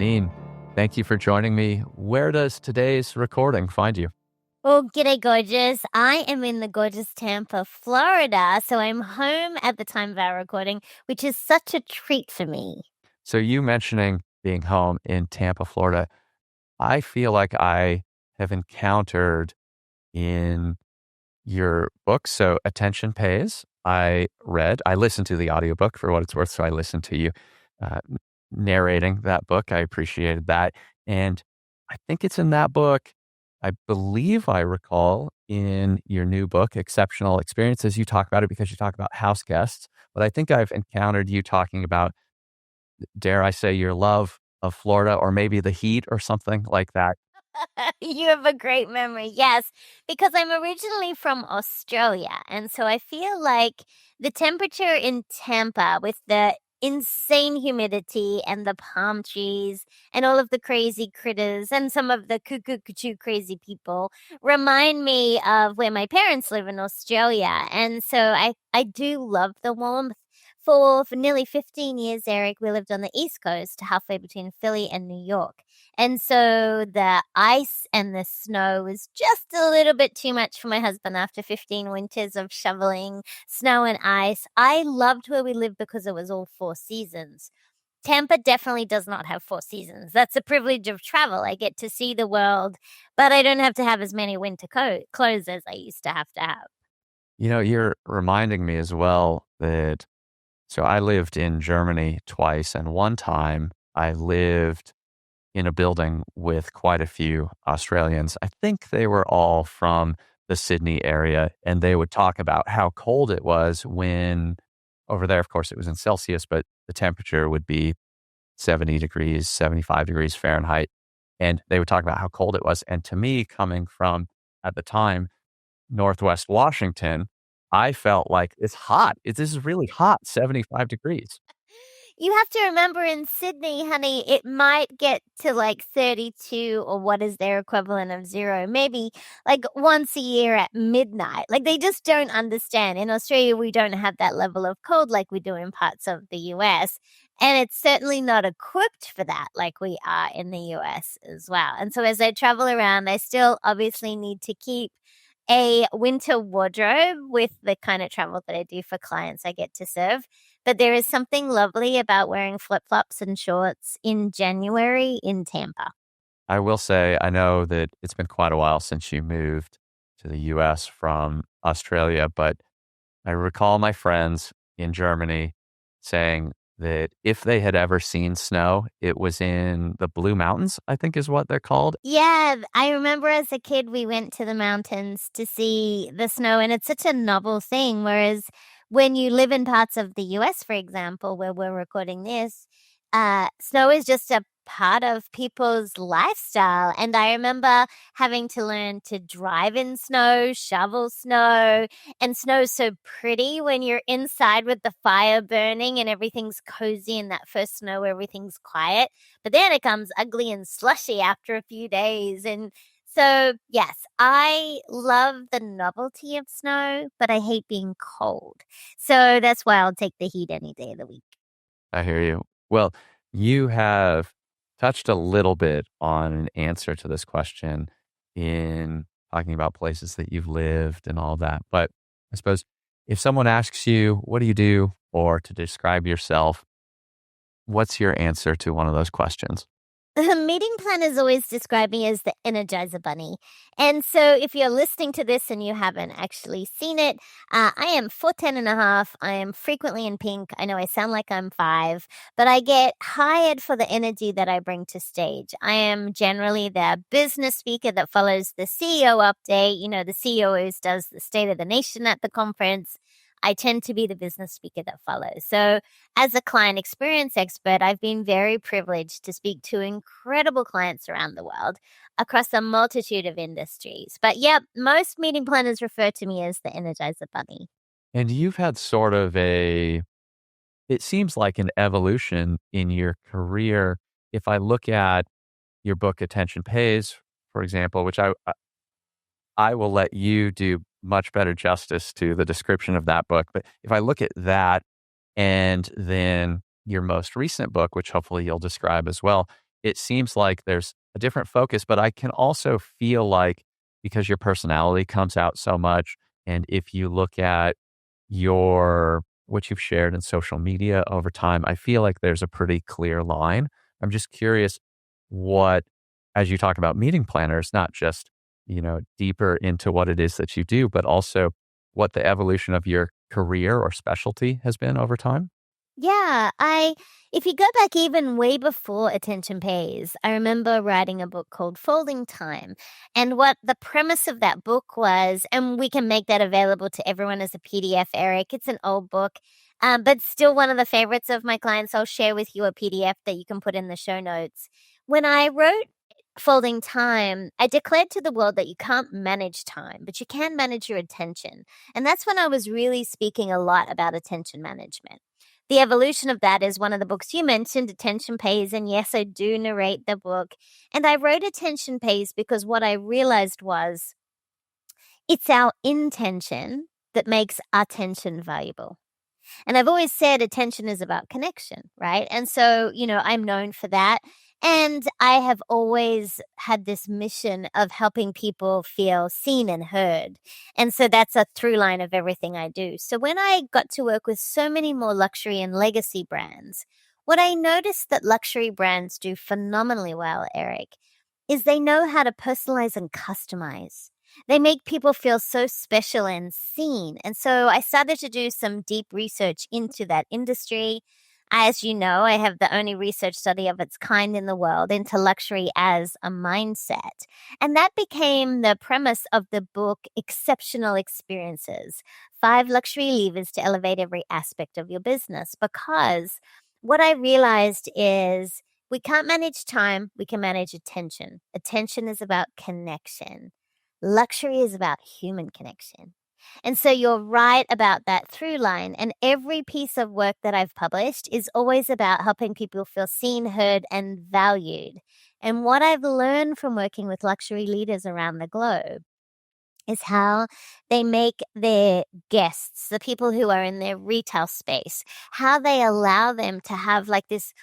Neen, thank you for joining me. Where does today's recording find you? Well, g'day, gorgeous. I am in the gorgeous Tampa, Florida. So I'm home at the time of our recording, which is such a treat for me. So you mentioning being home in Tampa, Florida, I feel like I have encountered in your book. So Attention Pays, I listened to the audiobook for what it's worth. So I listened to you uh, narrating that book. I appreciated that. And I think it's in that book. I believe I recall in your new book, Exceptional Experiences, you talk about it because you talk about house guests. But I think I've encountered you talking about, dare I say, your love of Florida or maybe the heat or something like that. You have a great memory. Yes, because I'm originally from Australia. And so I feel like the temperature in Tampa with the insane humidity and the palm trees and all of the crazy critters and some of the cuckoo crazy people remind me of where my parents live in Australia. And so I do love the warmth. For nearly 15 years, Eric, we lived on the East Coast, halfway between Philly and New York. And so the ice and the snow was just a little bit too much for my husband after 15 winters of shoveling snow and ice. I loved where we lived because it was all four seasons. Tampa definitely does not have four seasons. That's the privilege of travel. I get to see the world, but I don't have to have as many winter clothes as I used to have. You know, you're reminding me as well that so I lived in Germany twice, and one time I lived in a building with quite a few Australians. I think they were all from the Sydney area, and they would talk about how cold it was when over there, of course, it was in Celsius, but the temperature would be 70 degrees, 75 degrees Fahrenheit. And they would talk about how cold it was. And to me, coming from at the time, Northwest Washington, I felt like it's hot. This is really hot, 75 degrees. You have to remember in Sydney, honey, it might get to like 32 or what is their equivalent of zero, maybe like once a year at midnight. Like they just don't understand. In Australia, we don't have that level of cold like we do in parts of the US. And it's certainly not equipped for that like we are in the US as well. And so as I travel around, I still obviously need to keep a winter wardrobe with the kind of travel that I do for clients I get to serve. But there is something lovely about wearing flip-flops and shorts in January in Tampa. I will say, I know that it's been quite a while since you moved to the US from Australia, but I recall my friends in Germany saying that if they had ever seen snow, it was in the Blue Mountains, I think is what they're called. Yeah, I remember as a kid we went to the mountains to see the snow, and it's such a novel thing. Whereas when you live in parts of the US, for example, where we're recording this, snow is just a part of people's lifestyle. And I remember having to learn to drive in snow, shovel snow, and snow's so pretty when you're inside with the fire burning and everything's cozy in that first snow, everything's quiet. But then it comes ugly and slushy after a few days. And so, yes, I love the novelty of snow, but I hate being cold. So that's why I'll take the heat any day of the week. I hear you. Well, you have touched a little bit on an answer to this question in talking about places that you've lived and all that. But I suppose if someone asks you, what do you do? Or to describe yourself, what's your answer to one of those questions? Meeting planners always describe me as the Energizer Bunny. And so if you're listening to this and you haven't actually seen it, I am 4'10" and a half. I am frequently in pink. I know I sound like I'm 5, but I get hired for the energy that I bring to stage. I am generally the business speaker that follows the CEO update. You know, the CEO always does the state of the nation at the conference. I tend to be the business speaker that follows. So as a client experience expert, I've been very privileged to speak to incredible clients around the world across a multitude of industries. But yeah, most meeting planners refer to me as the Energizer Bunny. And you've had it seems like an evolution in your career. If I look at your book, Attention Pays, for example, which I will let you do much better justice to the description of that book. But if I look at that and then your most recent book, which hopefully you'll describe as well, it seems like there's a different focus, but I can also feel like because your personality comes out so much, and if you look at what you've shared in social media over time, I feel like there's a pretty clear line. I'm just curious what, as you talk about meeting planners, not just, deeper into what it is that you do, but also what the evolution of your career or specialty has been over time? Yeah, if you go back even way before Attention Pays, I remember writing a book called Folding Time. And what the premise of that book was, and we can make that available to everyone as a PDF, Eric. It's an old book, but still one of the favorites of my clients. I'll share with you a PDF that you can put in the show notes. When I wrote Folding Time, I declared to the world that you can't manage time, but you can manage your attention. And that's when I was really speaking a lot about attention management. The evolution of that is one of the books you mentioned, Attention Pays. And yes, I do narrate the book. And I wrote Attention Pays because what I realized was it's our intention that makes attention valuable. And I've always said attention is about connection, right? And so, I'm known for that. And I have always had this mission of helping people feel seen and heard. And so that's a through line of everything I do. So when I got to work with so many more luxury and legacy brands, what I noticed that luxury brands do phenomenally well, Eric, is they know how to personalize and customize. They make people feel so special and seen. And so I started to do some deep research into that industry. As you know, I have the only research study of its kind in the world into luxury as a mindset. And that became the premise of the book, Exceptional Experiences: 5 Luxury Levers to Elevate Every Aspect of Your Business. Because what I realized is we can't manage time, we can manage attention. Attention is about connection. Luxury is about human connection. And so you're right about that through line. And every piece of work that I've published is always about helping people feel seen, heard, and valued. And what I've learned from working with luxury leaders around the globe is how they make their guests, the people who are in their retail space, how they allow them to have like this.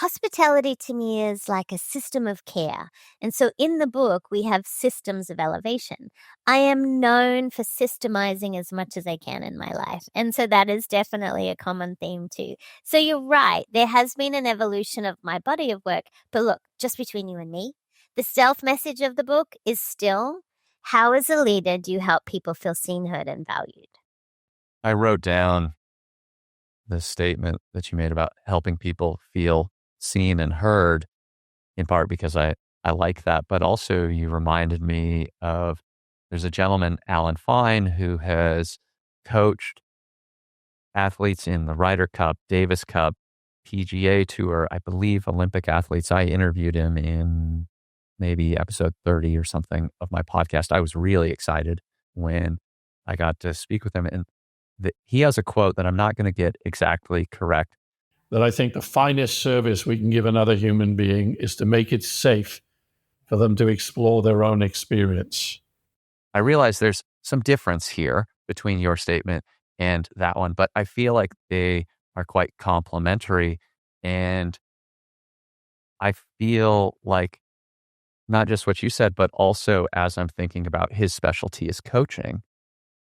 Hospitality to me is like a system of care. And so in the book, we have systems of elevation. I am known for systemizing as much as I can in my life. And so that is definitely a common theme too. So you're right. There has been an evolution of my body of work. But look, just between you and me, the stealth message of the book is still, how as a leader do you help people feel seen, heard, and valued? I wrote down the statement that you made about helping people feel seen and heard, in part because I like that, but also you reminded me of, there's a gentleman, Alan Fine, who has coached athletes in the Ryder Cup, Davis Cup, PGA Tour, I believe Olympic athletes. I interviewed him in maybe episode 30 or something of my podcast. I was really excited when I got to speak with him. And he has a quote that I'm not going to get exactly correct. That I think the finest service we can give another human being is to make it safe for them to explore their own experience. I realize there's some difference here between your statement and that one, but I feel like they are quite complementary. And I feel like not just what you said, but also as I'm thinking about his specialty is coaching,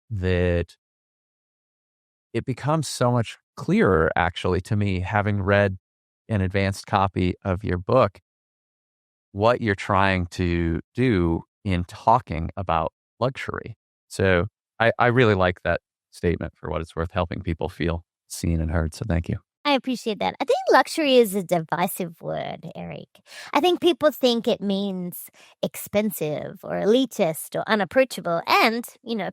that it becomes so much clearer actually to me, having read an advanced copy of your book, what you're trying to do in talking about luxury. So I really like that statement, for what it's worth, helping people feel seen and heard. So thank you. I appreciate that. I think luxury is a divisive word, Eric. I think people think it means expensive or elitist or unapproachable. And,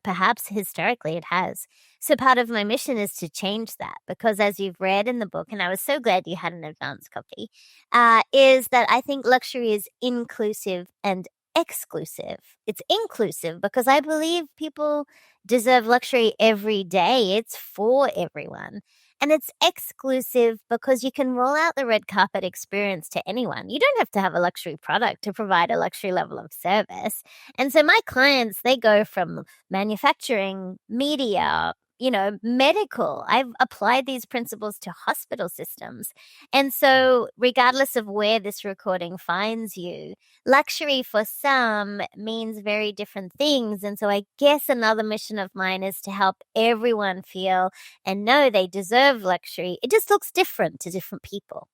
perhaps historically it has. So part of my mission is to change that, because as you've read in the book, and I was so glad you had an advance copy, is that I think luxury is inclusive and exclusive. It's inclusive because I believe people deserve luxury every day. It's for everyone. And it's exclusive because you can roll out the red carpet experience to anyone. You don't have to have a luxury product to provide a luxury level of service. And so my clients, they go from manufacturing, media, medical. I've applied these principles to hospital systems. And so regardless of where this recording finds you, luxury for some means very different things. And so I guess another mission of mine is to help everyone feel and know they deserve luxury. It just looks different to different people.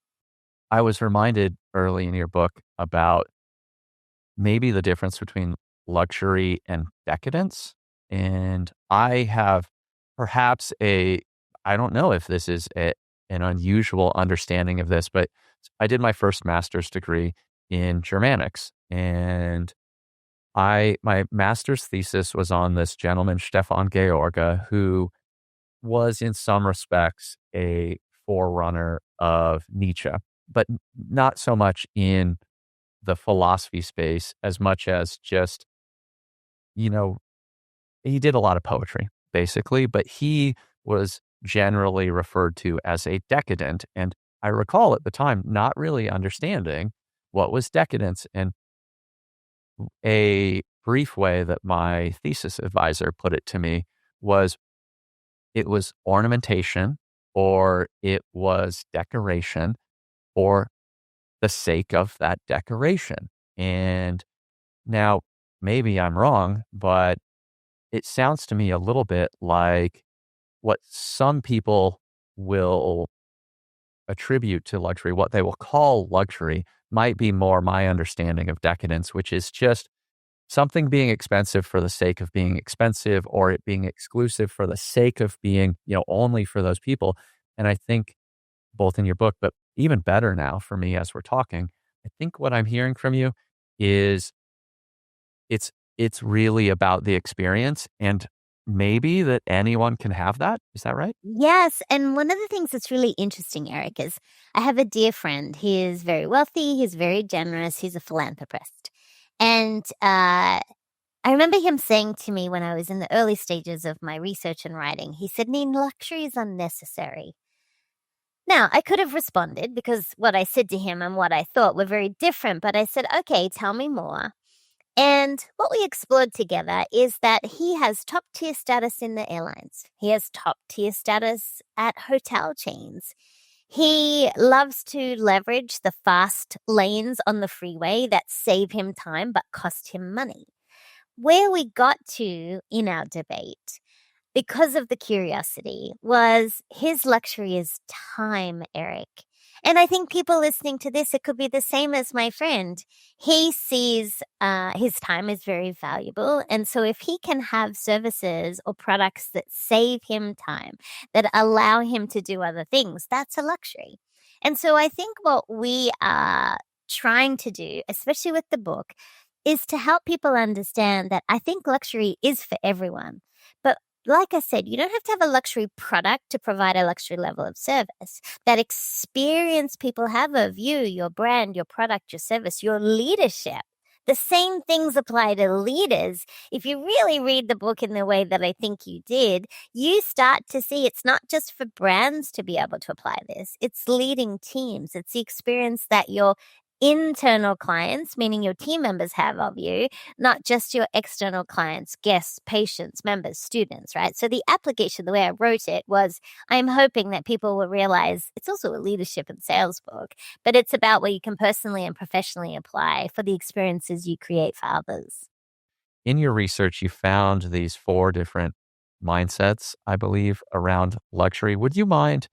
I was reminded early in your book about maybe the difference between luxury and decadence. And I have perhaps I don't know if this is an unusual understanding of this, but I did my first master's degree in Germanics. And my master's thesis was on this gentleman, Stefan George, who was in some respects a forerunner of Nietzsche, but not so much in the philosophy space as much as just, you know, he did a lot of poetry basically, but he was generally referred to as a decadent. And I recall at the time not really understanding what was decadence. And a brief way that my thesis advisor put it to me was it was ornamentation or it was decoration for the sake of that decoration. And now maybe I'm wrong, but it sounds to me a little bit like what some people will attribute to luxury, what they will call luxury, might be more my understanding of decadence, which is just something being expensive for the sake of being expensive, or it being exclusive for the sake of being, only for those people. And I think both in your book, but even better now for me as we're talking, I think what I'm hearing from you is it's really about the experience, and maybe that anyone can have that. Is that right? Yes. And one of the things that's really interesting, Eric, is I have a dear friend. He is very wealthy. He's very generous. He's a philanthropist. And I remember him saying to me when I was in the early stages of my research and writing, he said, "Neen, luxury is unnecessary." Now, I could have responded because what I said to him and what I thought were very different, but I said, "Okay, tell me more." And what we explored together is that he has top tier status in the airlines. He has top tier status at hotel chains. He loves to leverage the fast lanes on the freeway that save him time but cost him money. Where we got to in our debate, because of the curiosity, was his luxury is time, Eric. And I think people listening to this, it could be the same as my friend. He sees his time is very valuable. And so if he can have services or products that save him time, that allow him to do other things, that's a luxury. And so I think what we are trying to do, especially with the book, is to help people understand that I think luxury is for everyone. But like I said, you don't have to have a luxury product to provide a luxury level of service. That experience people have of you, your brand, your product, your service, your leadership. The same things apply to leaders. If you really read the book in the way that I think you did, you start to see it's not just for brands to be able to apply this. It's leading teams. It's the experience that your internal clients, meaning your team members, have of you, not just your external clients, guests, patients, members, students, right? So the application, the way I wrote it was, I'm hoping that people will realize it's also a leadership and sales book, but it's about what you can personally and professionally apply for the experiences you create for others. In your research, you found these 4 different mindsets, I believe, around luxury. Would you mind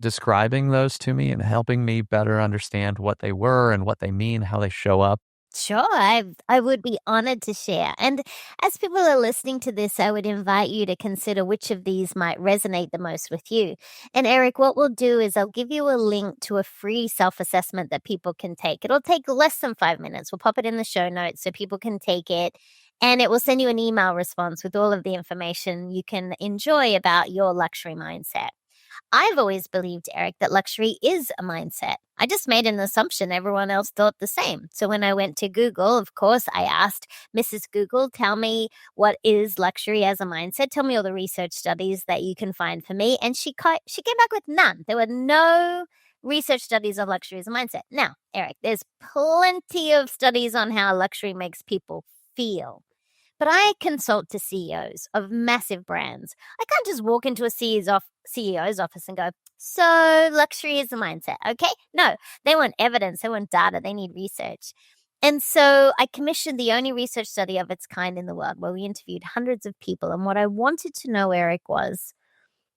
describing those to me and helping me better understand what they were and what they mean, how they show up? Sure, I would be honored to share. And as people are listening to this, I would invite you to consider which of these might resonate the most with you. And Eric, what we'll do is I'll give you a link to a free self-assessment that people can take. It'll take less than 5 minutes. We'll pop it in the show notes so people can take it. And it will send you an email response with all of the information you can enjoy about your luxury mindset. I've always believed, Eric, that luxury is a mindset. I just made an assumption everyone else thought the same. So when I went to Google, of course, I asked Mrs. Google, tell me what is luxury as a mindset? Tell me all the research studies that you can find for me. And she came back with none. There were no research studies of luxury as a mindset. Now, Eric, there's plenty of studies on how luxury makes people feel. But I consult to CEOs of massive brands. I can't just walk into a CEO's office and go, so luxury is the mindset, okay? No, they want evidence, they want data, they need research. And so I commissioned the only research study of its kind in the world where we interviewed hundreds of people. And what I wanted to know, Eric, was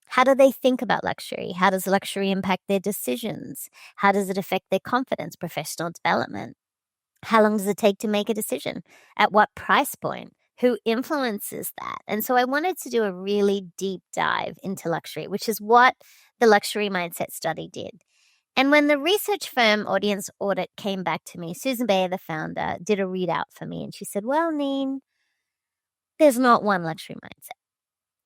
how do they think about luxury? How does luxury impact their decisions? How does it affect their confidence, professional development? How long does it take to make a decision? At what price point? Who influences that? And so I wanted to do a really deep dive into luxury, which is what the luxury mindset study did. And when the research firm Audience Audit came back to me, Susan Bayer, the founder, did a readout for me. And she said, well, Neen, there's not one luxury mindset.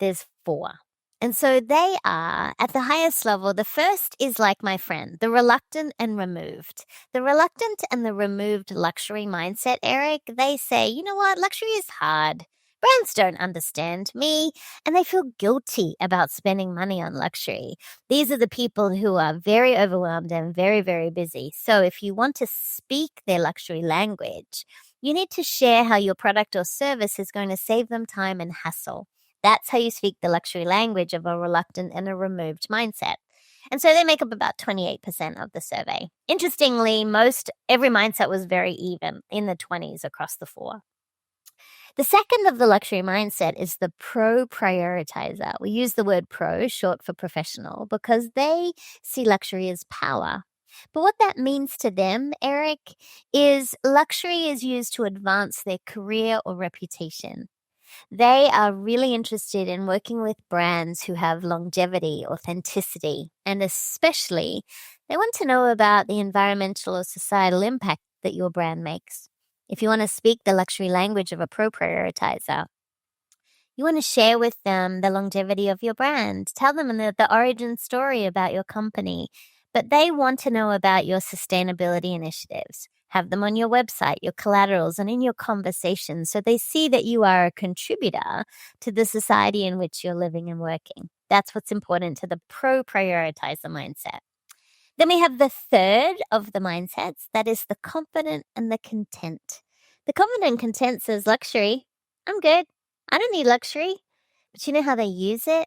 There's 4. And so they are at the highest level. The first is like my friend, the reluctant and removed. The reluctant and the removed luxury mindset, Eric, they say, you know what? Luxury is hard. Brands don't understand me, and they feel guilty about spending money on luxury. These are the people who are very overwhelmed and very, very busy. So if you want to speak their luxury language, you need to share how your product or service is going to save them time and hassle. That's how you speak the luxury language of a reluctant and a removed mindset. And so they make up about 28% of the survey. Interestingly, every mindset was very even in the 20s across the 4. The second of the luxury mindset is the pro prioritizer. We use the word pro, short for professional, because they see luxury as power. But what that means to them, Eric, is luxury is used to advance their career or reputation. They are really interested in working with brands who have longevity, authenticity, and especially they want to know about the environmental or societal impact that your brand makes. If you want to speak the luxury language of a pro prioritizer, you want to share with them the longevity of your brand. Tell them the origin story about your company. But they want to know about your sustainability initiatives. Have them on your website, your collaterals, and in your conversations so they see that you are a contributor to the society in which you're living and working. That's what's important to the pro prioritizer mindset. Then we have the third of the mindsets, that is the confident and the content. The confident and content says luxury. I'm good. I don't need luxury. But you know how they use it?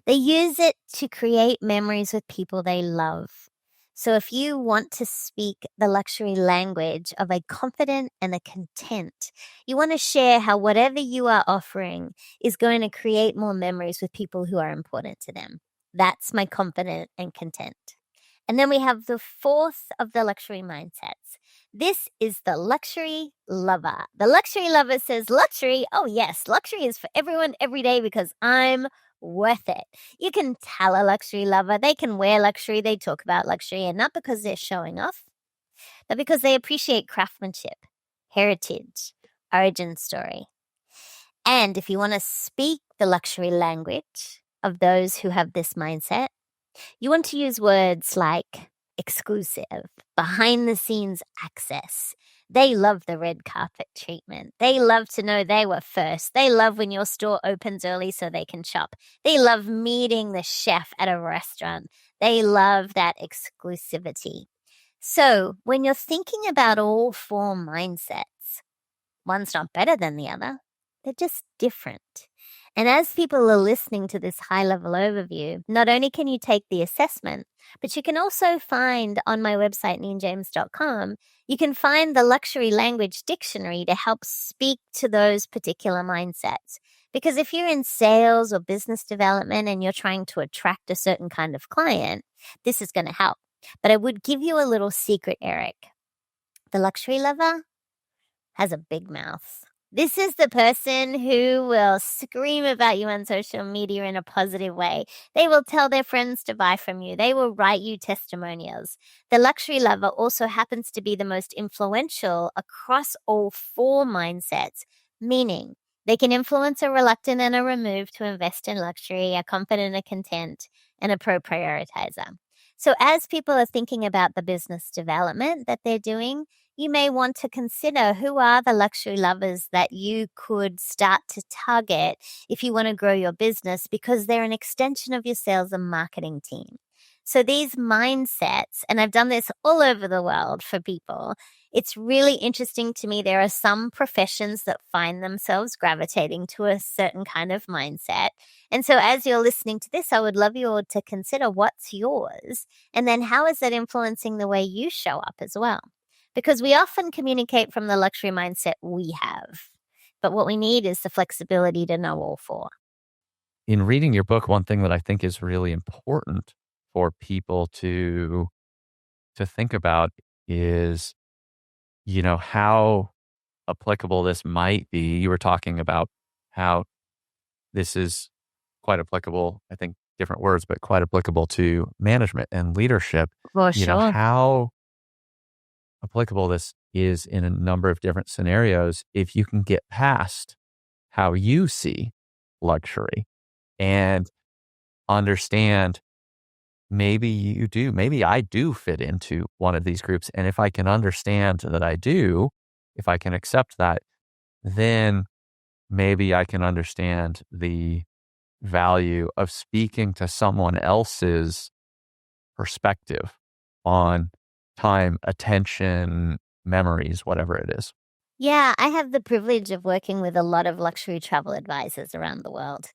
They use it to create memories with people they love. So if you want to speak the luxury language of a confident and a content, you want to share how whatever you are offering is going to create more memories with people who are important to them. That's my confident and content. And then we have the fourth of the luxury mindsets. This is the luxury lover. The luxury lover says luxury, oh yes, luxury is for everyone every day because I'm worth it. You can tell a luxury lover they can wear luxury, they talk about luxury, and not because they're showing off, but because they appreciate craftsmanship, heritage, origin story. And if you want to speak the luxury language of those who have this mindset, you want to use words like exclusive, behind the scenes access. They love the red carpet treatment. They love to know they were first. They love when your store opens early so they can shop. They love meeting the chef at a restaurant. They love that exclusivity. So when you're thinking about all 4 mindsets, one's not better than the other. They're just different. And as people are listening to this high-level overview, not only can you take the assessment, but you can also find on my website, neenjames.com, you can find the luxury language dictionary to help speak to those particular mindsets. Because if you're in sales or business development and you're trying to attract a certain kind of client, this is going to help. But I would give you a little secret, Eric. The luxury lover has a big mouth. This is the person who will scream about you on social media in a positive way. They will tell their friends to buy from you. They will write you testimonials. The luxury lover also happens to be the most influential across all 4 mindsets, meaning they can influence a reluctant and a removed to invest in luxury, a confident, a content, and a pro prioritizer. So as people are thinking about the business development that they're doing, you may want to consider who are the luxury lovers that you could start to target if you want to grow your business, because they're an extension of your sales and marketing team. So these mindsets, and I've done this all over the world for people, It's really interesting to me. There are some professions that find themselves gravitating to a certain kind of mindset. And so as you're listening to this, I would love you all to consider what's yours, and then how is that influencing the way you show up as well? Because we often communicate from the luxury mindset we have, but what we need is the flexibility to know all four. In reading your book, one thing that I think is really important for people to think about is, how applicable this might be. You were talking about how this is quite applicable, I think different words, but quite applicable to management and leadership. For sure. How applicable this is in a number of different scenarios if you can get past how you see luxury and understand maybe I do fit into one of these groups. And if I can understand that I do, if I can accept that, then maybe I can understand the value of speaking to someone else's perspective on time, attention, memories, whatever it is. Yeah, I have the privilege of working with a lot of luxury travel advisors around the world.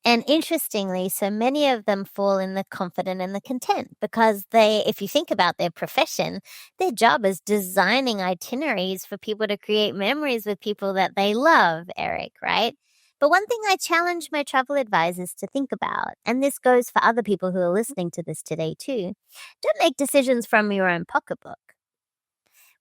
And interestingly, so many of them fall in the confident and the content because if you think about their profession, their job is designing itineraries for people to create memories with people that they love, Eric, right? But one thing I challenge my travel advisors to think about, and this goes for other people who are listening to this today too, don't make decisions from your own pocketbook.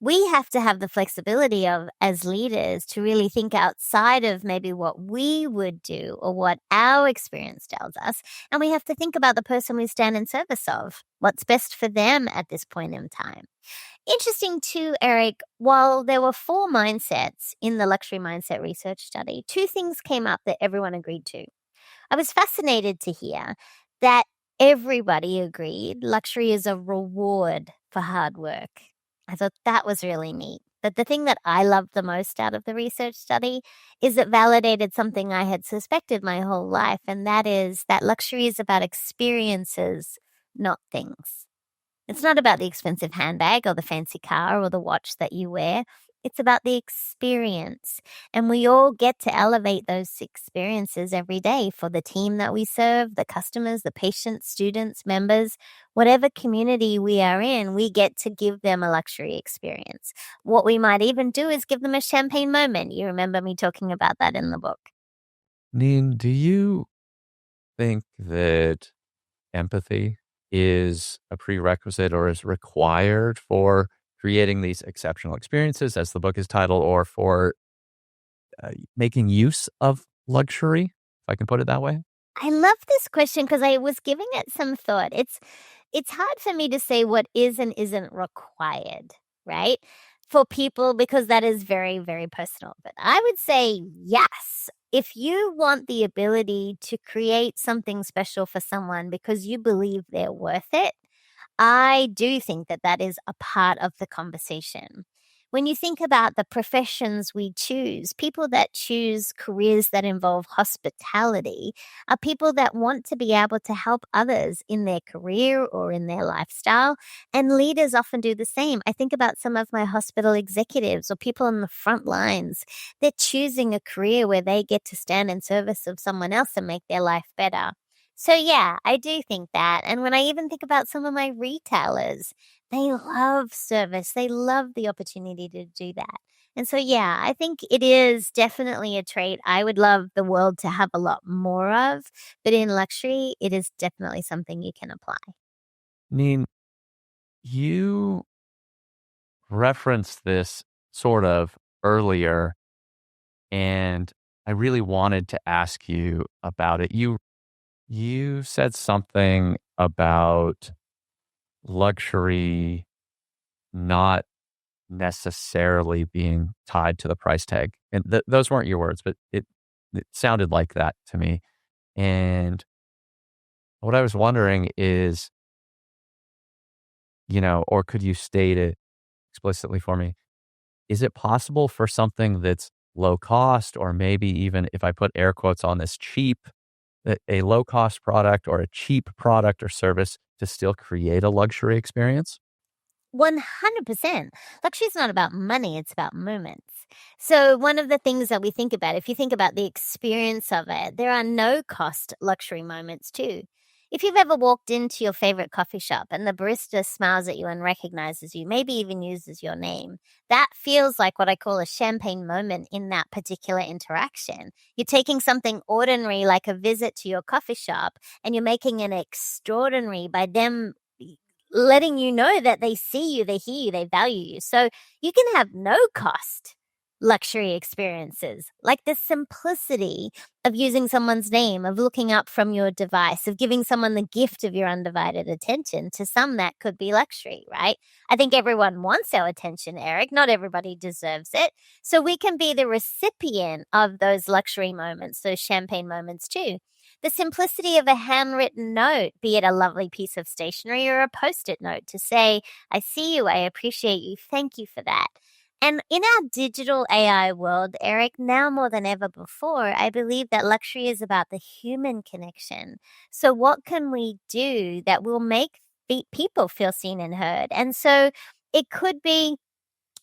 We have to have the flexibility of, as leaders, to really think outside of maybe what we would do or what our experience tells us. And we have to think about the person we stand in service of, what's best for them at this point in time. Interesting too, Eric, while there were 4 mindsets in the luxury mindset research study, 2 things came up that everyone agreed to. I was fascinated to hear that everybody agreed luxury is a reward for hard work. I thought that was really neat. But the thing that I loved the most out of the research study is it validated something I had suspected my whole life, and that is that luxury is about experiences, not things. It's not about the expensive handbag or the fancy car or the watch that you wear. It's about the experience. And we all get to elevate those experiences every day for the team that we serve, the customers, the patients, students, members, whatever community we are in, we get to give them a luxury experience. What we might even do is give them a champagne moment. You remember me talking about that in the book. Neen, do you think that empathy is a prerequisite or is required for creating these exceptional experiences, as the book is titled, or for making use of luxury, if I can put it that way? I love this question because I was giving it some thought. It's hard for me to say what is and isn't required, right? For people, because that is very, very personal. But I would say yes. If you want the ability to create something special for someone because you believe they're worth it, I do think that that is a part of the conversation. When you think about the professions we choose, people that choose careers that involve hospitality are people that want to be able to help others in their career or in their lifestyle. And leaders often do the same. I think about some of my hospital executives or people on the front lines. They're choosing a career where they get to stand in service of someone else and make their life better. So yeah, I do think that. And when I even think about some of my retailers, they love service. They love the opportunity to do that. And so, yeah, I think it is definitely a trait I would love the world to have a lot more of. But in luxury, it is definitely something you can apply. Neen, you referenced this sort of earlier, and I really wanted to ask you about it. You said something about luxury not necessarily being tied to the price tag. And those weren't your words, but it sounded like that to me. And what I was wondering is, or could you state it explicitly for me? Is it possible for something that's low cost, or maybe even, if I put air quotes on this, cheap, that a low cost product or a cheap product or service to still create a luxury experience? 100%. Luxury is not about money, it's about moments. So one of the things that we think about, if you think about the experience of it, there are no-cost luxury moments too. If you've ever walked into your favorite coffee shop and the barista smiles at you and recognizes you, maybe even uses your name, that feels like what I call a champagne moment in that particular interaction. You're taking something ordinary like a visit to your coffee shop and you're making it extraordinary by them letting you know that they see you, they hear you, they value you. So you can have no cost luxury experiences, like the simplicity of using someone's name, of looking up from your device, of giving someone the gift of your undivided attention. To some, that could be luxury, right? I think everyone wants our attention, Eric. Not everybody deserves it. So we can be the recipient of those luxury moments, those champagne moments too. The simplicity of a handwritten note, be it a lovely piece of stationery or a post-it note to say, I see you, I appreciate you, thank you for that. And in our digital AI world, Eric, now more than ever before, I believe that luxury is about the human connection. So what can we do that will make people feel seen and heard? And so it could be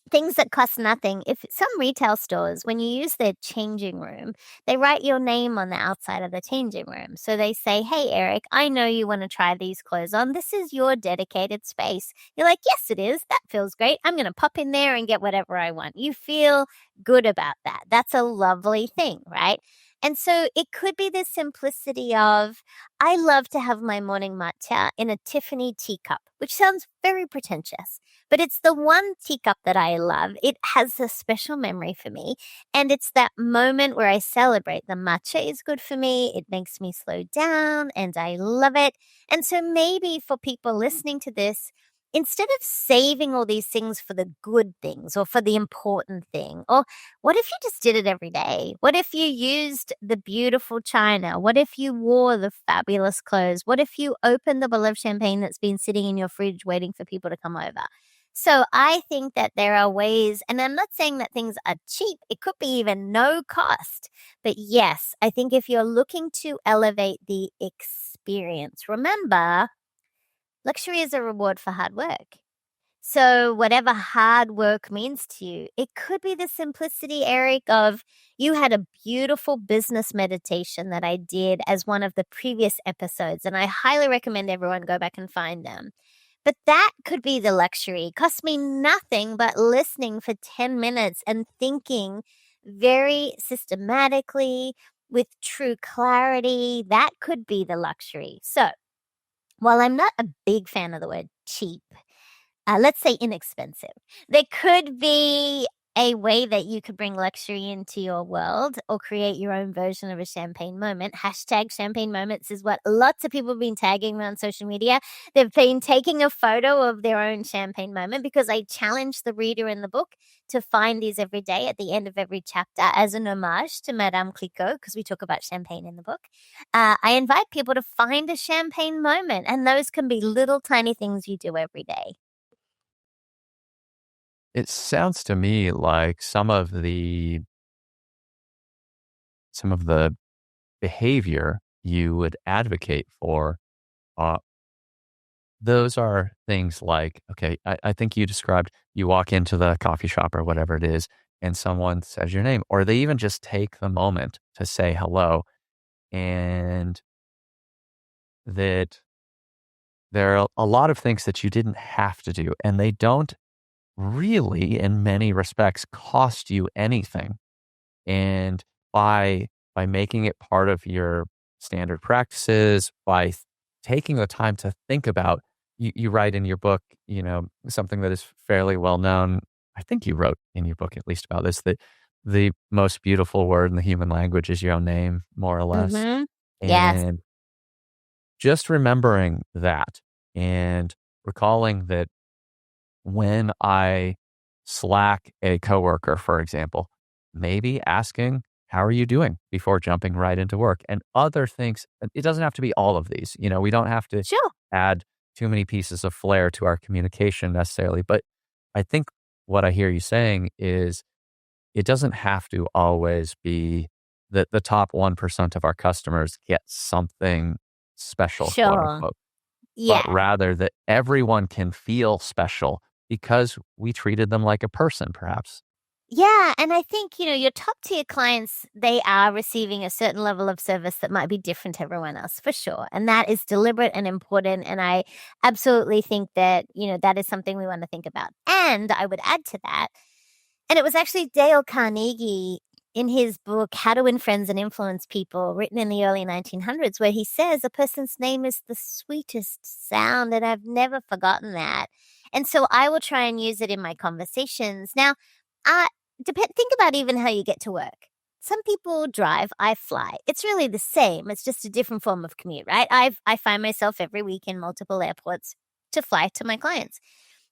things that cost nothing. If some retail stores, when you use their changing room, they write your name on the outside of the changing room. So they say, hey, Eric, I know you want to try these clothes on. This is your dedicated space. You're like, yes, it is. That feels great. I'm going to pop in there and get whatever I want. You feel good about that. That's a lovely thing, right? And so it could be the simplicity of, I love to have my morning matcha in a Tiffany teacup, which sounds very pretentious, but it's the one teacup that I love. It has a special memory for me. And it's that moment where I celebrate. The matcha is good for me. It makes me slow down and I love it. And so maybe for people listening to this, instead of saving all these things for the good things or for the important thing, or what if you just did it every day? What if you used the beautiful china? What if you wore the fabulous clothes? What if you opened the bottle of champagne that's been sitting in your fridge waiting for people to come over? So I think that there are ways, and I'm not saying that things are cheap. It could be even no cost. But yes, I think if you're looking to elevate the experience, remember, luxury is a reward for hard work. So whatever hard work means to you, it could be the simplicity, Eric, of you had a beautiful business meditation that I did as one of the previous episodes, and I highly recommend everyone go back and find them. But that could be the luxury. It cost me nothing but listening for 10 minutes and thinking very systematically with true clarity. That could be the luxury. So while I'm not a big fan of the word cheap, let's say inexpensive, there could be a way that you could bring luxury into your world or create your own version of a champagne moment. Hashtag champagne moments is what lots of people have been tagging me on social media. They've been taking a photo of their own champagne moment because I challenge the reader in the book to find these every day at the end of every chapter as an homage to Madame Clicquot, because we talk about champagne in the book. I invite people to find a champagne moment, and those can be little tiny things you do every day. It sounds to me like some of the behavior you would advocate for, uh, those are things like, okay, I think you described, you walk into the coffee shop or whatever it is, and someone says your name, or they even just take the moment to say hello, and that there are a lot of things that you didn't have to do, and they don't really, in many respects, cost you anything. And by making it part of your standard practices, by taking the time to think about, you write in your book, something that is fairly well known. I think you wrote in your book at least about this, that the most beautiful word in the human language is your own name, more or less. Mm-hmm. Yes. And just remembering that and recalling that when I Slack a coworker, for example, maybe asking, how are you doing before jumping right into work, and other things. It doesn't have to be all of these. We don't have to Sure. add too many pieces of flair to our communication necessarily. But I think what I hear you saying is it doesn't have to always be that the top 1% of our customers get something special, quote Sure. unquote, but Yeah. rather that everyone can feel special because we treated them like a person, perhaps. Yeah, and I think, your top tier clients, they are receiving a certain level of service that might be different to everyone else, for sure. And that is deliberate and important. And I absolutely think that, that is something we want to think about. And I would add to that, and it was actually Dale Carnegie in his book, How to Win Friends and Influence People, written in the early 1900s, where he says a person's name is the sweetest sound. And I've never forgotten that. And so I will try and use it in my conversations. Now, think about even how you get to work. Some people drive, I fly. It's really the same. It's just a different form of commute, right? I find myself every week in multiple airports to fly to my clients.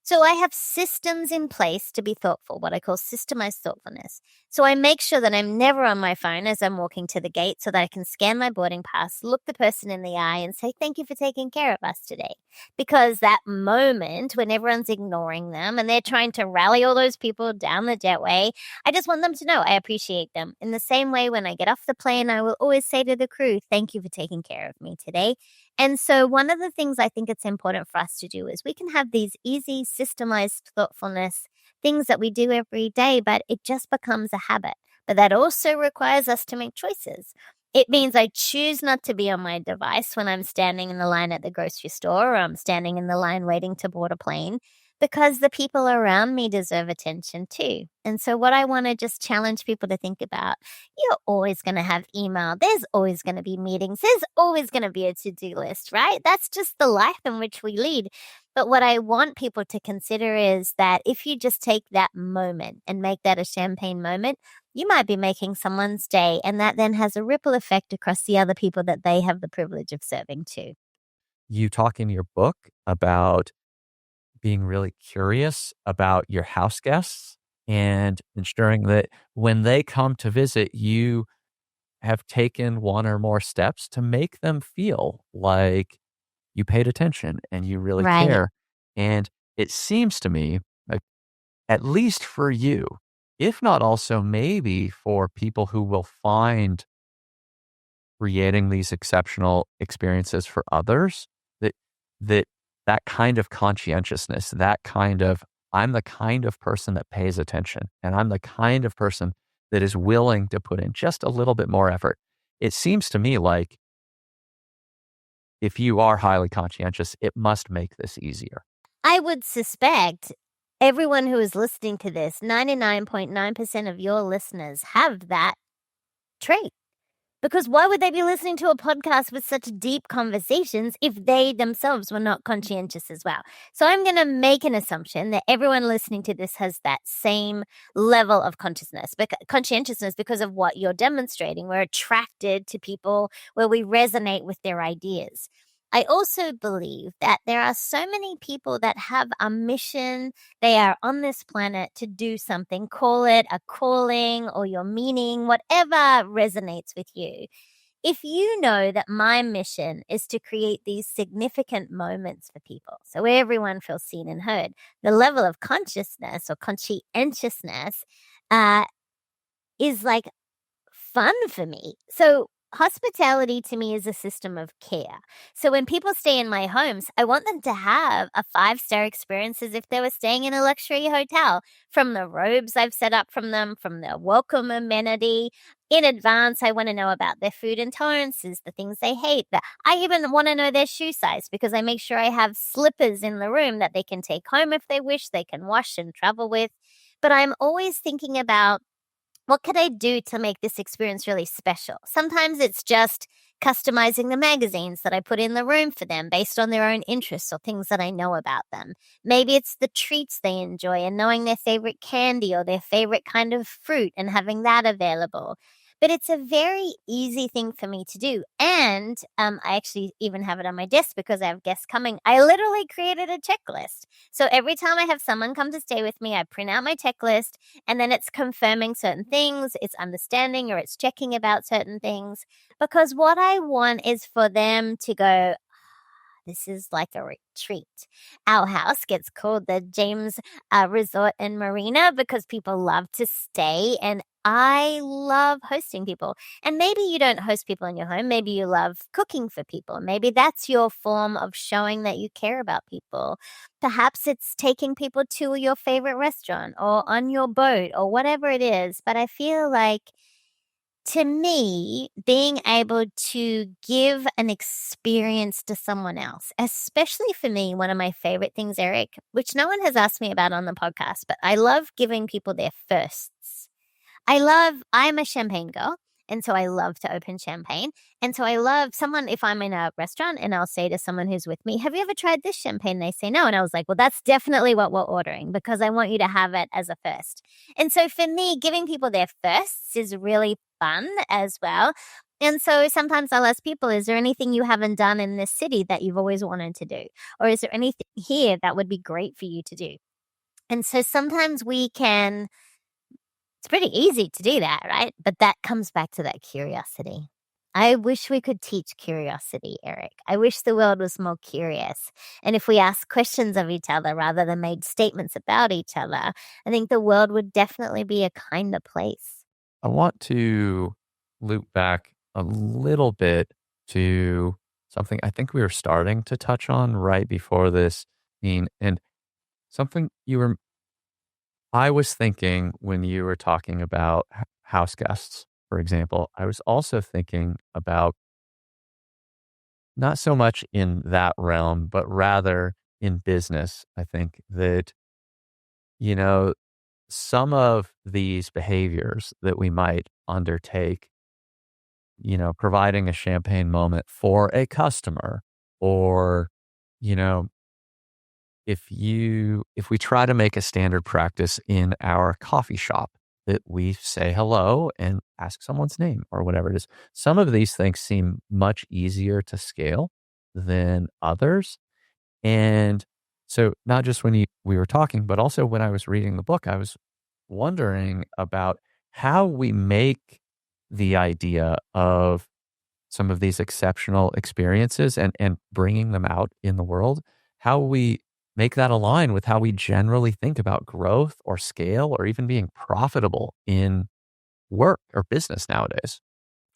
So I have systems in place to be thoughtful, what I call systemized thoughtfulness. So I make sure that I'm never on my phone as I'm walking to the gate so that I can scan my boarding pass, look the person in the eye and say, thank you for taking care of us today. Because that moment when everyone's ignoring them and they're trying to rally all those people down the jetway, I just want them to know I appreciate them. In the same way, when I get off the plane, I will always say to the crew, thank you for taking care of me today. And so one of the things I think it's important for us to do is we can have these easy, systemized thoughtfulness things that we do every day, but it just becomes a habit. But that also requires us to make choices. It means I choose not to be on my device when I'm standing in the line at the grocery store or I'm standing in the line waiting to board a plane, because the people around me deserve attention too. And so what I want to just challenge people to think about, you're always going to have email. There's always going to be meetings. There's always going to be a to-do list, right? That's just the life in which we lead. But what I want people to consider is that if you just take that moment and make that a champagne moment, you might be making someone's day, and that then has a ripple effect across the other people that they have the privilege of serving too. You talk in your book about being really curious about your house guests and ensuring that when they come to visit, you have taken one or more steps to make them feel like you paid attention and you really Right. care. And it seems to me, like, at least for you, if not also maybe for people who will find creating these exceptional experiences for others, that that that kind of conscientiousness, that kind of I'm the kind of person that pays attention and I'm the kind of person that is willing to put in just a little bit more effort. It seems to me like if you are highly conscientious, it must make this easier. I would suspect everyone who is listening to this, 99.9% of your listeners have that trait. Because why would they be listening to a podcast with such deep conversations if they themselves were not conscientious as well? So I'm going to make an assumption that everyone listening to this has that same level of conscientiousness because of what you're demonstrating. We're attracted to people where we resonate with their ideas. I also believe that there are so many people that have a mission. They are on this planet to do something, call it a calling or your meaning, whatever resonates with you. If you know that my mission is to create these significant moments for people, so everyone feels seen and heard, the level of consciousness or conscientiousness is like fun for me. So hospitality to me is a system of care. So when people stay in my homes, I want them to have a 5-star experience as if they were staying in a luxury hotel. From the robes I've set up from their welcome amenity. In advance, I want to know about their food intolerances, the things they hate. I even want to know their shoe size because I make sure I have slippers in the room that they can take home if they wish, they can wash and travel with. But I'm always thinking about, what could I do to make this experience really special? Sometimes it's just customizing the magazines that I put in the room for them based on their own interests or things that I know about them. Maybe it's the treats they enjoy and knowing their favorite candy or their favorite kind of fruit and having that available. But it's a very easy thing for me to do. And I actually even have it on my desk because I have guests coming. I literally created a checklist. So every time I have someone come to stay with me, I print out my checklist and then it's confirming certain things, it's understanding or it's checking about certain things. Because what I want is for them to go, This is like a retreat. Our house gets called the James Resort and Marina because people love to stay, and I love hosting people. And maybe you don't host people in your home. Maybe you love cooking for people. Maybe that's your form of showing that you care about people. Perhaps it's taking people to your favorite restaurant or on your boat or whatever it is. But I feel like, to me, being able to give an experience to someone else, especially for me, one of my favorite things, Eric, which no one has asked me about on the podcast, but I love giving people their firsts. I'm a champagne girl. And so I love to open champagne. And so I love someone, if I'm in a restaurant and I'll say to someone who's with me, have you ever tried this champagne? And they say no. And I was like, well, that's definitely what we're ordering because I want you to have it as a first. And so for me, giving people their firsts is really fun as well. And so sometimes I'll ask people, is there anything you haven't done in this city that you've always wanted to do? Or is there anything here that would be great for you to do? And so sometimes it's pretty easy to do that, right? But that comes back to that curiosity. I wish we could teach curiosity, Eric. I wish the world was more curious. And if we asked questions of each other rather than made statements about each other, I think the world would definitely be a kinder place. I want to loop back a little bit to something I think we were starting to touch on right before this, Neen, and something I was thinking when you were talking about house guests, for example. I was also thinking about not so much in that realm, but rather in business. I think that, you know, some of these behaviors that we might undertake, providing a champagne moment for a customer, or, you know, if we try to make a standard practice in our coffee shop that we say hello and ask someone's name or whatever it is, some of these things seem much easier to scale than others. And so not just when we were talking, but also when I was reading the book, I was wondering about how we make the idea of some of these exceptional experiences and bringing them out in the world, how we make that align with how we generally think about growth or scale or even being profitable in work or business nowadays.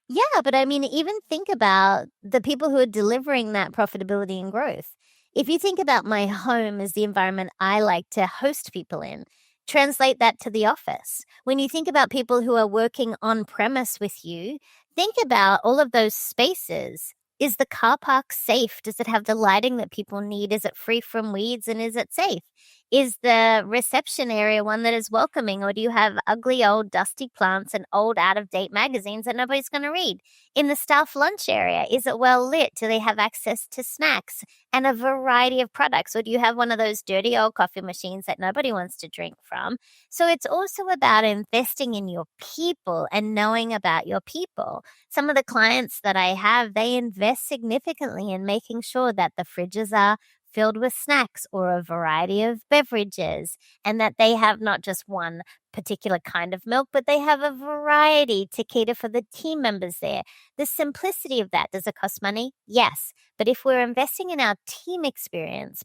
Yeah, but I mean, even think about the people who are delivering that profitability and growth. If you think about my home as the environment I like to host people in, translate that to the office. When you think about people who are working on premise with you, think about all of those spaces. Is the car park safe? Does it have the lighting that people need? Is it free from weeds and is it safe? Is the reception area one that is welcoming, or do you have ugly old dusty plants and old out-of-date magazines that nobody's going to read? In the staff lunch area, is it well lit? Do they have access to snacks and a variety of products? Or do you have one of those dirty old coffee machines that nobody wants to drink from? So it's also about investing in your people and knowing about your people. Some of the clients that I have, they invest significantly in making sure that the fridges are filled with snacks or a variety of beverages, and that they have not just one particular kind of milk, but they have a variety to cater for the team members there. The simplicity of that, does it cost money? Yes. But if we're investing in our team experience,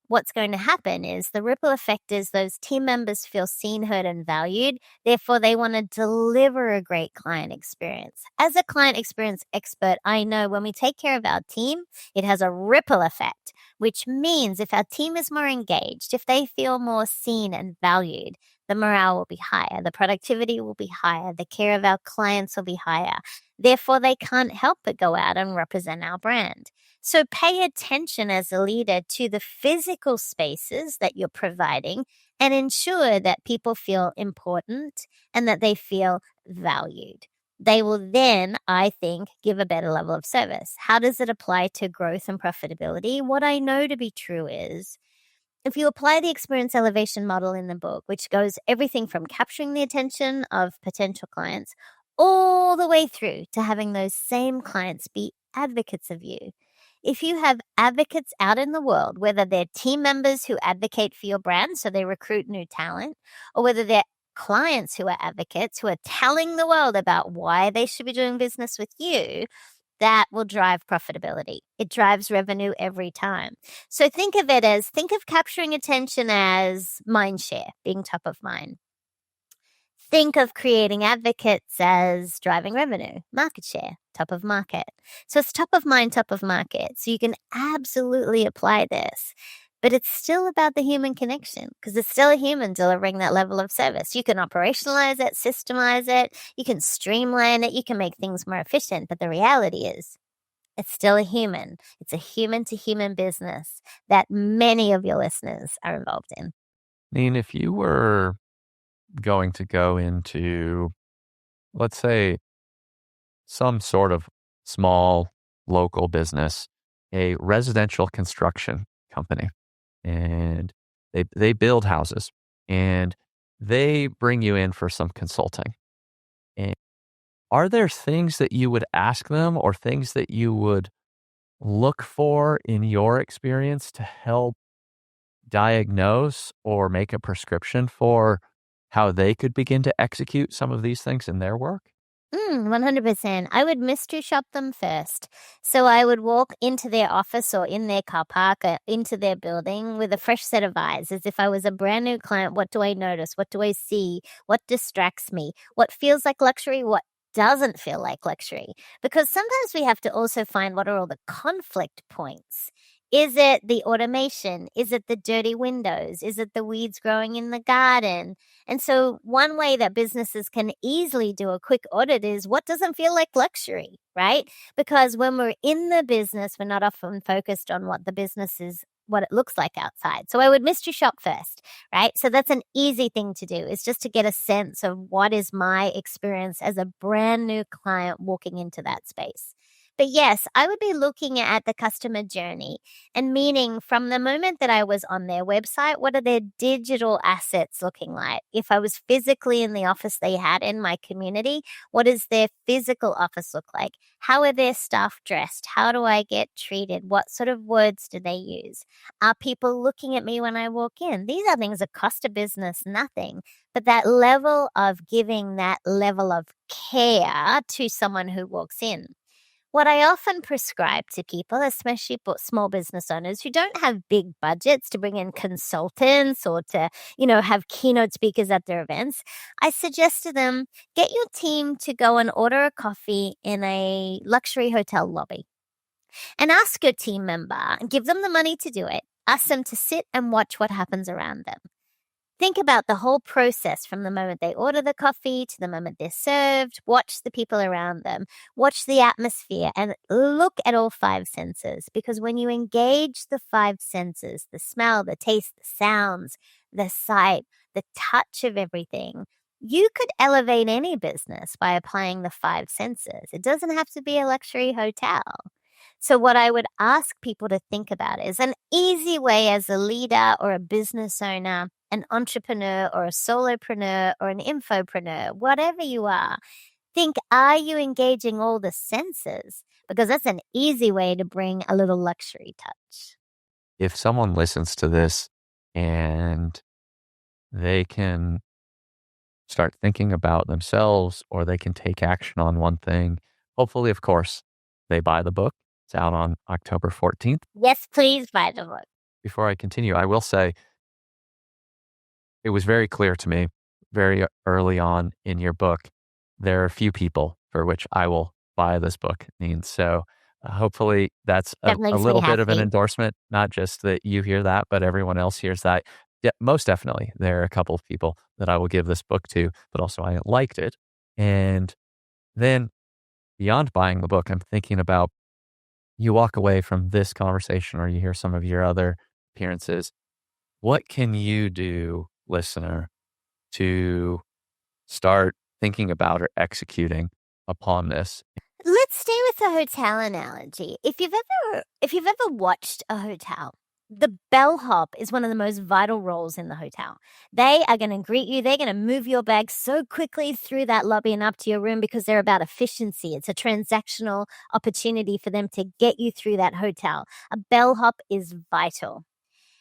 what's going to happen is the ripple effect is those team members feel seen, heard, and valued. Therefore, they want to deliver a great client experience. As a client experience expert, I know when we take care of our team, it has a ripple effect, which means if our team is more engaged, if they feel more seen and valued, the morale will be higher, the productivity will be higher, the care of our clients will be higher. Therefore, they can't help but go out and represent our brand. So pay attention as a leader to the physical spaces that you're providing and ensure that people feel important and that they feel valued. They will then, I think, give a better level of service. How does it apply to growth and profitability? What I know to be true is, if you apply the experience elevation model in the book, which goes everything from capturing the attention of potential clients all the way through to having those same clients be advocates of you. If you have advocates out in the world, whether they're team members who advocate for your brand, so they recruit new talent, or whether they're clients who are advocates, who are telling the world about why they should be doing business with you, that will drive profitability. It drives revenue every time. So think of capturing attention as mind share, being top of mind. Think of creating advocates as driving revenue, market share, top of market. So it's top of mind, top of market. So you can absolutely apply this. But it's still about the human connection because it's still a human delivering that level of service. You can operationalize it, systemize it, you can streamline it, you can make things more efficient. But the reality is, it's still a human. It's a human to human business that many of your listeners are involved in. Neen, if you were going to go into, let's say, some sort of small local business, a residential construction company, and they build houses and they bring you in for some consulting. And are there things that you would ask them or things that you would look for in your experience to help diagnose or make a prescription for how they could begin to execute some of these things in their work? 100%. I would mystery shop them first. So I would walk into their office or in their car park or into their building with a fresh set of eyes, as if I was a brand new client. What do I notice? What do I see? What distracts me? What feels like luxury? What doesn't feel like luxury? Because sometimes we have to also find what are all the conflict points. Is it the automation? Is it the dirty windows? Is it the weeds growing in the garden? And so one way that businesses can easily do a quick audit is what doesn't feel like luxury, right? Because when we're in the business, we're not often focused on what the business is, what it looks like outside. So I would mystery shop first, right? So that's an easy thing to do, is just to get a sense of what is my experience as a brand new client walking into that space. But yes, I would be looking at the customer journey and meaning from the moment that I was on their website, what are their digital assets looking like? If I was physically in the office they had in my community, what does their physical office look like? How are their staff dressed? How do I get treated? What sort of words do they use? Are people looking at me when I walk in? These are things that cost a business nothing. But that level of giving that level of care to someone who walks in. What I often prescribe to people, especially small business owners who don't have big budgets to bring in consultants or to, have keynote speakers at their events, I suggest to them, get your team to go and order a coffee in a luxury hotel lobby and ask your team member, give them the money to do it. Ask them to sit and watch what happens around them. Think about the whole process from the moment they order the coffee to the moment they're served. Watch the people around them. Watch the atmosphere and look at all five senses. Because when you engage the five senses, the smell, the taste, the sounds, the sight, the touch of everything, you could elevate any business by applying the five senses. It doesn't have to be a luxury hotel. So what I would ask people to think about is an easy way as a leader or a business owner, an entrepreneur or a solopreneur or an infopreneur, whatever you are, are you engaging all the senses? Because that's an easy way to bring a little luxury touch. If someone listens to this and they can start thinking about themselves or they can take action on one thing, hopefully, of course, they buy the book. It's out on October 14th. Yes, please buy the book. Before I continue, I will say it was very clear to me very early on in your book, there are a few people for which I will buy this book, Neen. So hopefully that's a little bit of an endorsement, not just that you hear that, but everyone else hears that. Yeah, most definitely, there are a couple of people that I will give this book to, but also I liked it. And then beyond buying the book, I'm thinking about you walk away from this conversation or you hear some of your other appearances. What can you do, listener, to start thinking about or executing upon this? Let's stay with the hotel analogy. If you've ever watched a hotel, the bellhop is one of the most vital roles in the hotel. They are going to greet you. They're going to move your bag so quickly through that lobby and up to your room because they're about efficiency. It's a transactional opportunity for them to get you through that hotel. A bellhop is vital.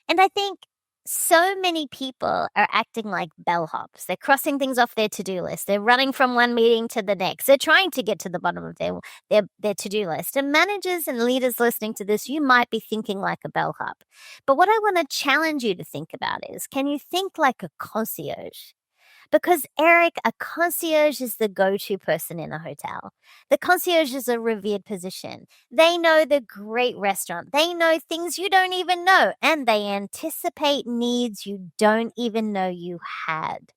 And I think So many people are acting like bellhops. They're crossing things off their to-do list. They're running from one meeting to the next. They're trying to get to the bottom of their to-do list. And managers and leaders listening to this, you might be thinking like a bellhop. But what I want to challenge you to think about is, can you think like a concierge? Because, Eric, a concierge is the go-to person in a hotel. The concierge is a revered position. They know the great restaurant. They know things you don't even know, and they anticipate needs you don't even know you had.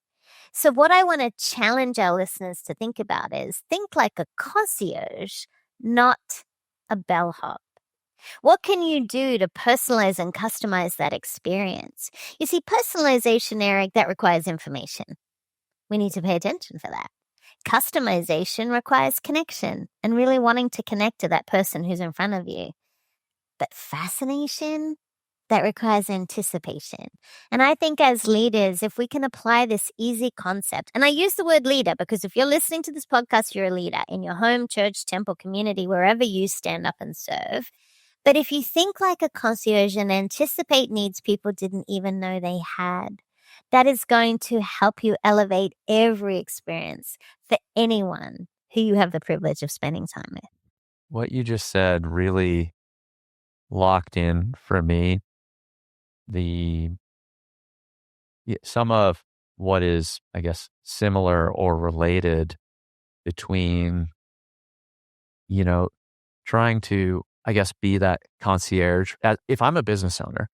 So what I want to challenge our listeners to think about is, think like a concierge, not a bellhop. What can you do to personalize and customize that experience? You see, personalization, Eric, that requires information. We need to pay attention for that. Customization requires connection and really wanting to connect to that person who's in front of you. But fascination, that requires anticipation. And I think as leaders, if we can apply this easy concept, and I use the word leader because if you're listening to this podcast, you're a leader in your home, church, temple, community, wherever you stand up and serve. But if you think like a concierge and anticipate needs people didn't even know they had, that is going to help you elevate every experience for anyone who you have the privilege of spending time with. What you just said really locked in for me some of what is, I guess, similar or related between, trying to, I guess, be that concierge. If I'm a business owner,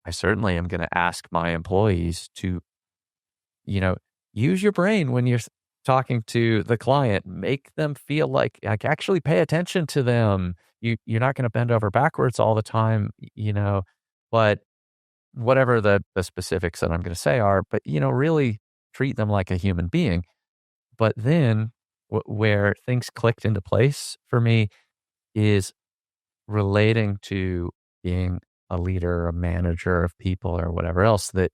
I certainly am going to ask my employees to, use your brain when you're talking to the client, make them feel like actually pay attention to them. You're not going to bend over backwards all the time, but whatever the specifics that I'm going to say are, but, really treat them like a human being. But then where things clicked into place for me is relating to being a leader, a manager of people or whatever else, that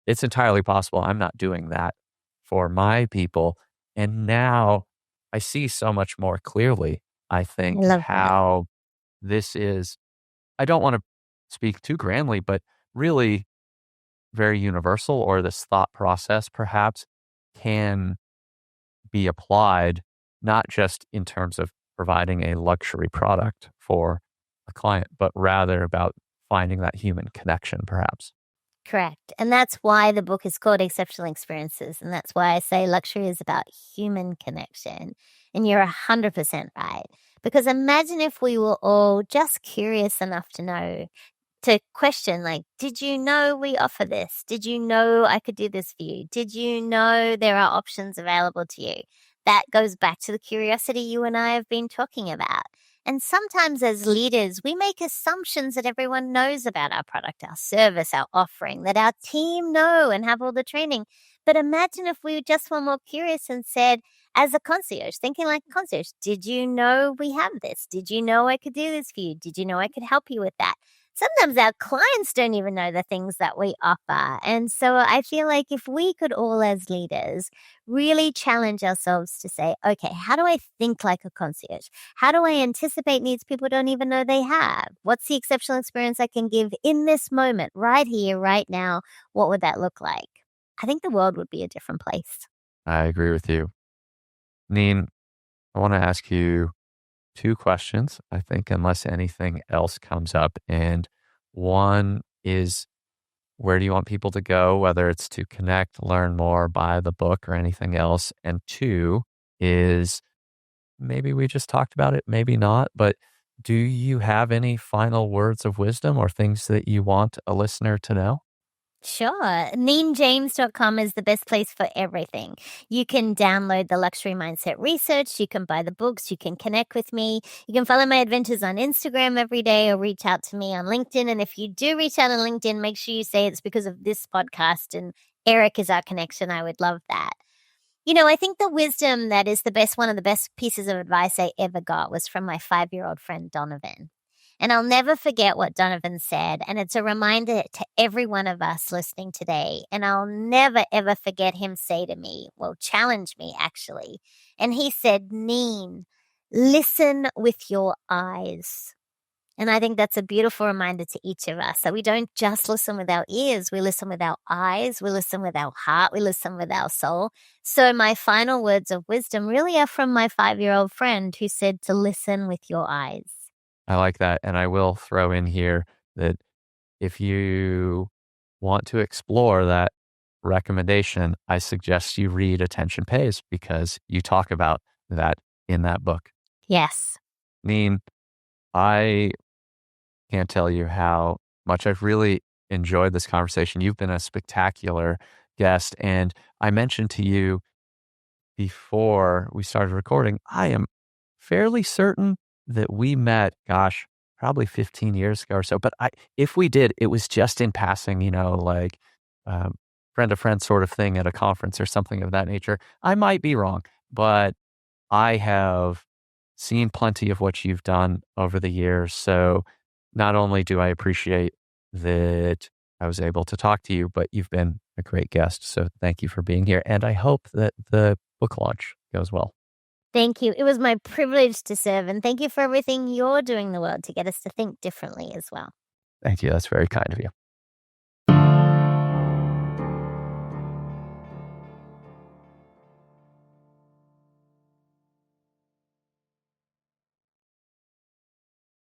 it's entirely possible I'm not doing that for my people. And now I see so much more clearly, I I think, love that. how this is, I don't want to speak too grandly, but really very universal, or this thought process perhaps can be applied not just in terms of providing a luxury product for a client, but rather about finding that human connection, perhaps. Correct. And that's why the book is called Exceptional Experiences. And that's why I say luxury is about human connection. And you're 100% right. Because imagine if we were all just curious enough to know, to question, like, did you know we offer this? Did you know I could do this for you? Did you know there are options available to you? That goes back to the curiosity you and I have been talking about. And sometimes as leaders, we make assumptions that everyone knows about our product, our service, our offering, that our team know and have all the training. But imagine if we just were more curious and said, as a concierge, thinking like a concierge, did you know we have this? Did you know I could do this for you? Did you know I could help you with that? Sometimes our clients don't even know the things that we offer. And so I feel like if we could all as leaders really challenge ourselves to say, okay, how do I think like a concierge? How do I anticipate needs people don't even know they have? What's the exceptional experience I can give in this moment, right here, right now? What would that look like? I think the world would be a different place. I agree with you. Neen, I want to ask you two questions, I think, unless anything else comes up. And one is, where do you want people to go, whether it's to connect, learn more, buy the book, or anything else? And two is, maybe we just talked about it, maybe not, but do you have any final words of wisdom or things that you want a listener to know? Sure. NeenJames.com is the best place for everything. You can download the Luxury Mindset Research. You can buy the books. You can connect with me. You can follow my adventures on Instagram every day or reach out to me on LinkedIn. And if you do reach out on LinkedIn, make sure you say it's because of this podcast and Eric is our connection. I would love that. I think the wisdom that is one of the best pieces of advice I ever got was from my 5-year-old friend, Donovan. And I'll never forget what Donovan said. And it's a reminder to every one of us listening today. And I'll never, ever forget him challenge me actually. And he said, Neen, listen with your eyes. And I think that's a beautiful reminder to each of us that we don't just listen with our ears, we listen with our eyes, we listen with our heart, we listen with our soul. So my final words of wisdom really are from my 5-year-old friend who said to listen with your eyes. I like that. And I will throw in here that if you want to explore that recommendation, I suggest you read Attention Pays because you talk about that in that book. Yes. Neen, I can't tell you how much I've really enjoyed this conversation. You've been a spectacular guest. And I mentioned to you before we started recording, I am fairly certain that we met, gosh, probably 15 years ago or so. But if we did, it was just in passing, like friend to friend sort of thing at a conference or something of that nature. I might be wrong, but I have seen plenty of what you've done over the years. So not only do I appreciate that I was able to talk to you, but you've been a great guest. So thank you for being here. And I hope that the book launch goes well. Thank you. It was my privilege to serve. And thank you for everything you're doing in the world to get us to think differently as well. Thank you. That's very kind of you.